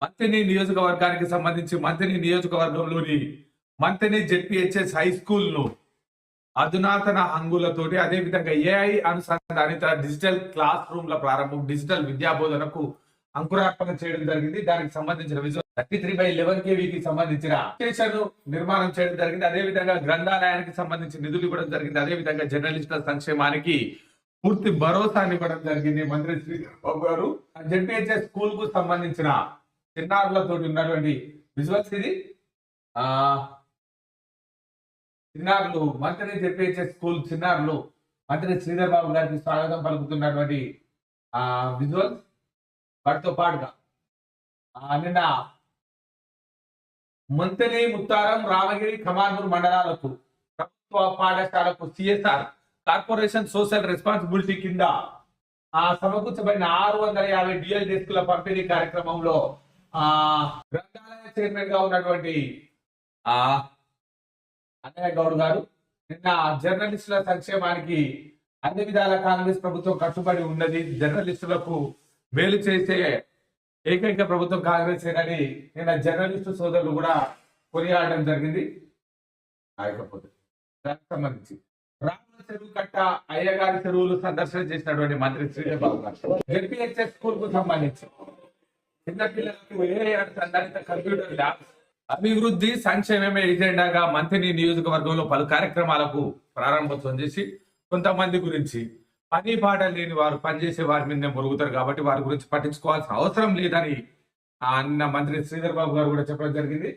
మంతిని నియోజకవర్గానికి సంబంధించి మంతిని నియోజకవర్గంలోని మంతిని జెడ్పీహెచ్ఎస్ హై స్కూల్ ను అధునాతన హంగులతోటి అదేవిధంగా ఏఐ అనుసంధానిత డిజిటల్ క్లాస్ రూమ్ల ప్రారంభం, డిజిటల్ విద్యాబోధనకు అంకురార్పణ చేయడం జరిగింది. దానికి సంబంధించిన విజువల్ 33/11 KVకి సంబంధించిన స్టేషన్ నిర్మాణం చేయడం జరిగింది. అదేవిధంగా గ్రంథాలయానికి సంబంధించి నిధులు ఇవ్వడం జరిగింది. అదేవిధంగా జర్నలిస్టుల సంక్షేమానికి పూర్తి భరోసాని ఇవ్వడం జరిగింది మంత్రి శ్రీధర్ గారు. జెడ్పీహెచ్ఎస్ స్కూల్ కు సంబంధించిన చిన్నారులతో ఉన్నటువంటి విజువల్స్ ఇది. చిన్నారులు మంత్రి జెడ్పీహెచ్ఎస్ స్కూల్ చిన్నారులు మంత్రి శ్రీధర్ బాబు గారికి స్వాగతం పలుకుతున్నటువంటి విజువల్స్. వాటితో పాటుగా నిన్న మంతిని, ముత్తారం, రామగిరి, ఖమార్పూర్ మండలాలకు ప్రభుత్వ పాఠశాలకు సిఎస్ఆర్ కార్పొరేషన్ సోషల్ రెస్పాన్సిబిలిటీ కింద సమకూర్చబడిన 650 డిఎల్ డెస్కుల పంపిణీ కార్యక్రమంలో గ్రంథాలయ చైర్మన్ గా ఉన్నటువంటి అన్నయ్య గౌడ్ గారు నిన్న జర్నలిస్టుల సంక్షేమానికి అన్ని విధాల కాంగ్రెస్ ప్రభుత్వం కట్టుబడి ఉన్నది, జర్నలిస్టులకు మేలు చేసే ఏకైక ప్రభుత్వం కాంగ్రెస్ అని నిన్న జర్నలిస్టు సోదరులు కూడా కొనియాడడం జరిగింది. కాకపోతే దానికి సంబంధించి రాముల చెరువు కట్ట, అయ్యగారి చెరువులు సందర్శన చేసినటువంటి మంత్రి శ్రీధర్ బాబు గారు జెడ్పీహెచ్ఎస్ స్కూల్ కు సంబంధించి చిన్నపిల్లలకు సంబంధిత కంప్యూటర్ ల్యాబ్స్ అభివృద్ధి సంక్షేమమే ఎజెండాగా మంతిని నియోజకవర్గంలో పలు కార్యక్రమాలకు ప్రారంభోత్సవం చేసి కొంతమంది గురించి పని పాట లేని వారు పనిచేసే వారి మీద పొరుగుతారు కాబట్టి వారి గురించి పట్టించుకోవాల్సిన అవసరం లేదని నిన్న మంత్రి శ్రీధర్ బాబు గారు కూడా చెప్పడం జరిగింది.